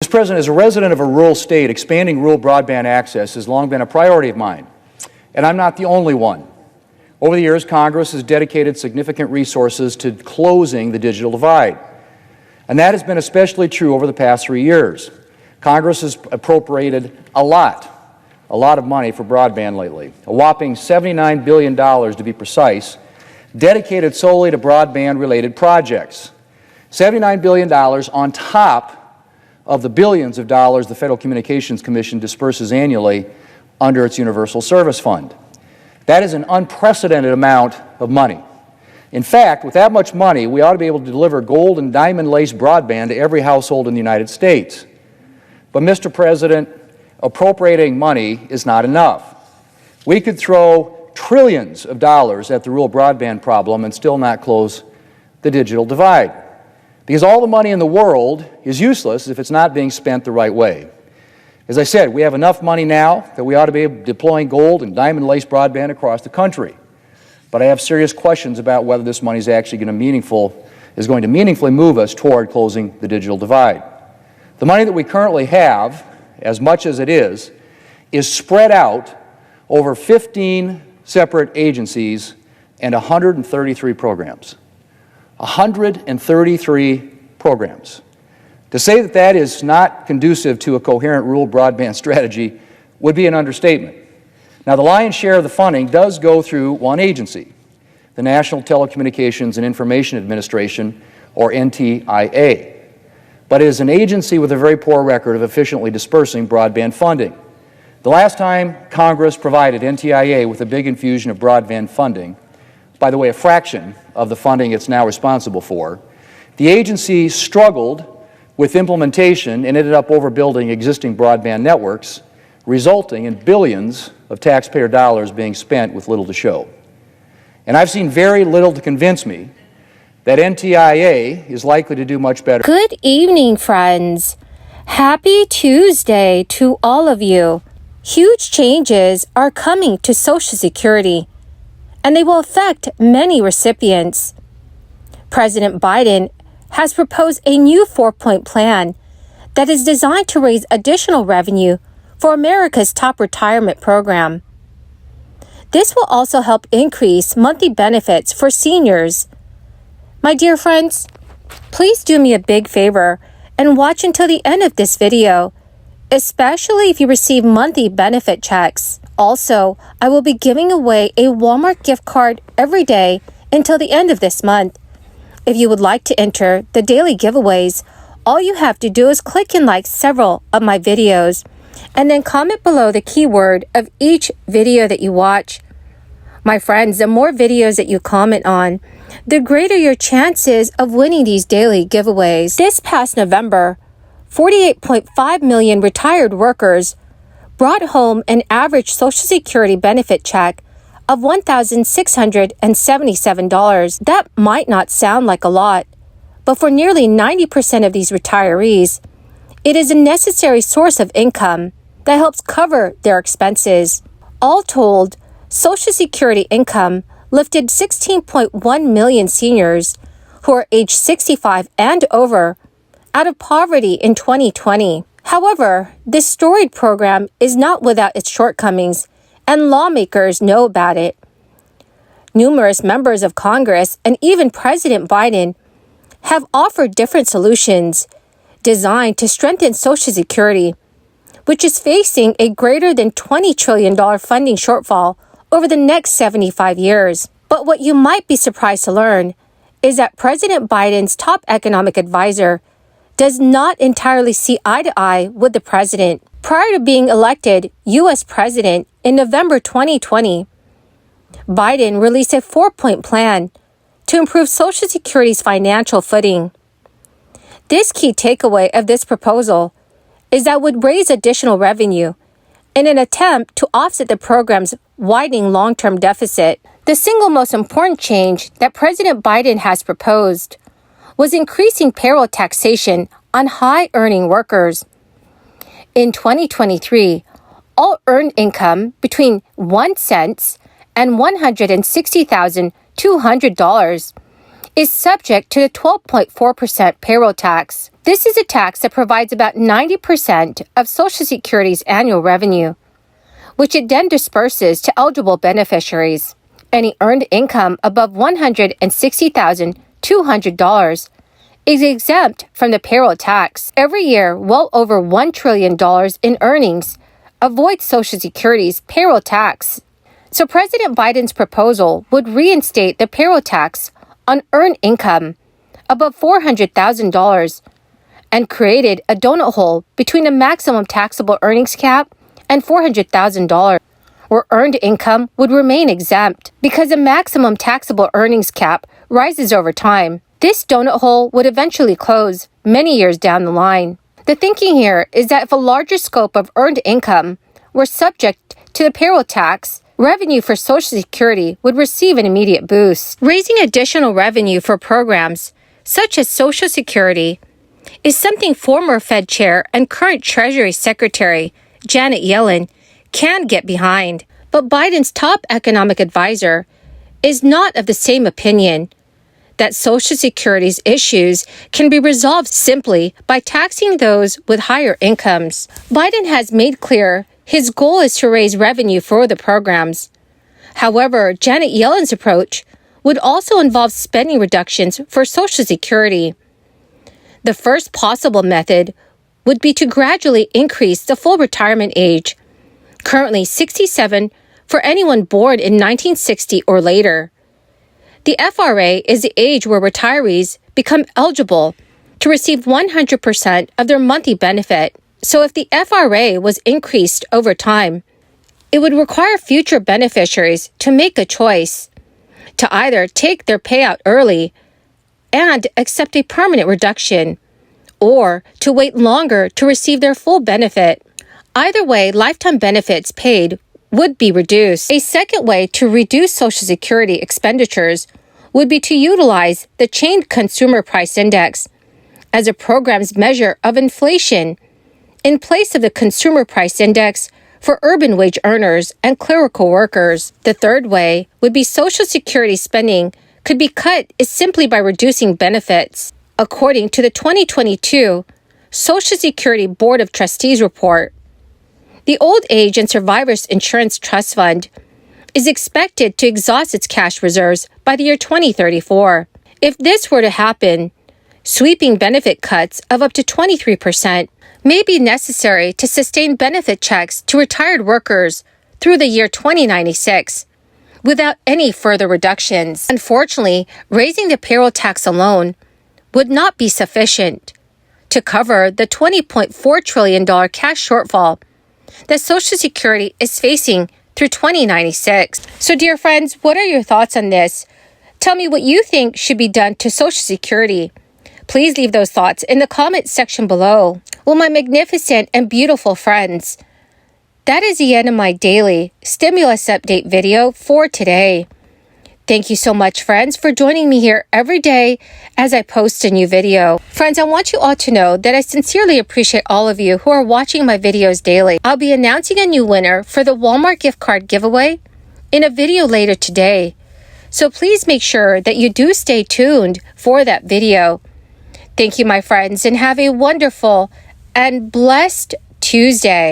Mr. President, as a resident of a rural state, expanding rural broadband access has long been a priority of mine, and I'm not the only one. Over the years, Congress has dedicated significant resources to closing the digital divide, and that has been especially true over the past 3 years. Congress has appropriated a lot of money for broadband lately, a whopping $79 billion to be precise, dedicated solely to broadband-related projects. $79 billion on top of the billions of dollars the Federal Communications Commission disperses annually under its Universal Service Fund. That is an unprecedented amount of money. In fact, with that much money, we ought to be able to deliver gold and diamond-laced broadband to every household in the United States. But, Mr. President, appropriating money is not enough. We could throw trillions of dollars at the rural broadband problem and still not close the digital divide, because all the money in the world is useless if it's not being spent the right way. As I said, we have enough money now that we ought to be deploying gold and diamond-laced broadband across the country. But I have serious questions about whether this money is actually going to meaningfully move us toward closing the digital divide. The money that we currently have, as much as it is spread out over 15 separate agencies and 133 programs. 133 programs. To say that that is not conducive to a coherent rural broadband strategy would be an understatement. Now, the lion's share of the funding does go through one agency, the National Telecommunications and Information Administration, or NTIA. But it is an agency with a very poor record of efficiently dispersing broadband funding. The last time Congress provided NTIA with a big infusion of broadband funding, by the way, a fraction of the funding it's now responsible for, the agency struggled with implementation and ended up overbuilding existing broadband networks, resulting in billions of taxpayer dollars being spent with little to show. And I've seen very little to convince me that NTIA is likely to do much better. Good evening, friends. Happy Tuesday to all of you. Huge changes are coming to Social Security, and they will affect many recipients. President Biden has proposed a new 4-point plan that is designed to raise additional revenue for America's top retirement program. This will also help increase monthly benefits for seniors. My dear friends, please do me a big favor and watch until the end of this video, especially if you receive monthly benefit checks. Also, I will be giving away a Walmart gift card every day until the end of this month. If you would like to enter the daily giveaways, all you have to do is click and like several of my videos, and then comment below the keyword of each video that you watch. My friends, the more videos that you comment on, the greater your chances of winning these daily giveaways. This past November, 48.5 million retired workers brought home an average Social Security benefit check of $1,677. That might not sound like a lot, but for nearly 90% of these retirees, it is a necessary source of income that helps cover their expenses. All told, Social Security income lifted 16.1 million seniors who are age 65 and over out of poverty in 2020. However, this storied program is not without its shortcomings, and lawmakers know about it. Numerous members of Congress and even President Biden have offered different solutions designed to strengthen Social Security, which is facing a greater than $20 trillion funding shortfall over the next 75 years. But what you might be surprised to learn is that President Biden's top economic advisor does not entirely see eye to eye with the president. Prior to being elected U.S. president in November 2020, Biden released a 4-point plan to improve Social Security's financial footing. This key takeaway of this proposal is that it would raise additional revenue in an attempt to offset the program's widening long-term deficit. The single most important change that President Biden has proposed was increasing payroll taxation on high-earning workers. In 2023, all earned income between 1 cent and $160,200 is subject to the 12.4% payroll tax. This is a tax that provides about 90% of Social Security's annual revenue, which it then disperses to eligible beneficiaries. Any earned income above $160,200 is exempt from the payroll tax. Every year, well over $1 trillion in earnings avoid Social Security's payroll tax. So President Biden's proposal would reinstate the payroll tax on earned income above $400,000 and created a donut hole between the maximum taxable earnings cap and $400,000, where earned income would remain exempt. Because the maximum taxable earnings cap rises over time, this donut hole would eventually close many years down the line. The thinking here is that if a larger scope of earned income were subject to the payroll tax, revenue for Social Security would receive an immediate boost. Raising additional revenue for programs such as Social Security is something former Fed Chair and current Treasury Secretary Janet Yellen can get behind. But Biden's top economic advisor is not of the same opinion that Social Security's issues can be resolved simply by taxing those with higher incomes. Biden has made clear his goal is to raise revenue for the programs. However, Janet Yellen's approach would also involve spending reductions for Social Security. The first possible method would be to gradually increase the full retirement age, currently 67 for anyone born in 1960 or later. The FRA is the age where retirees become eligible to receive 100% of their monthly benefit. So if the FRA was increased over time, it would require future beneficiaries to make a choice to either take their payout early and accept a permanent reduction, or to wait longer to receive their full benefit. Either way, lifetime benefits paid would be reduced. A second way to reduce Social Security expenditures would be to utilize the Chained Consumer Price Index as a program's measure of inflation in place of the Consumer Price Index for urban wage earners and clerical workers. The third way would be Social Security spending could be cut is simply by reducing benefits. According to the 2022 Social Security Board of Trustees report, the Old Age and Survivors Insurance Trust Fund is expected to exhaust its cash reserves by the year 2034. If this were to happen, sweeping benefit cuts of up to 23% may be necessary to sustain benefit checks to retired workers through the year 2096 without any further reductions. Unfortunately, raising the payroll tax alone would not be sufficient to cover the $20.4 trillion cash shortfall that Social Security is facing through 2096. So, dear friends, what are your thoughts on this? Tell me what you think should be done to Social Security. Please leave those thoughts in the comment section below. Well, my magnificent and beautiful friends, that is the end of my daily stimulus update video for today. Thank you so much, friends, for joining me here every day as I post a new video. Friends, I want you all to know that I sincerely appreciate all of you who are watching my videos daily. I'll be announcing a new winner for the Walmart gift card giveaway in a video later today. So please make sure that you do stay tuned for that video. Thank you, my friends, and have a wonderful and blessed Tuesday.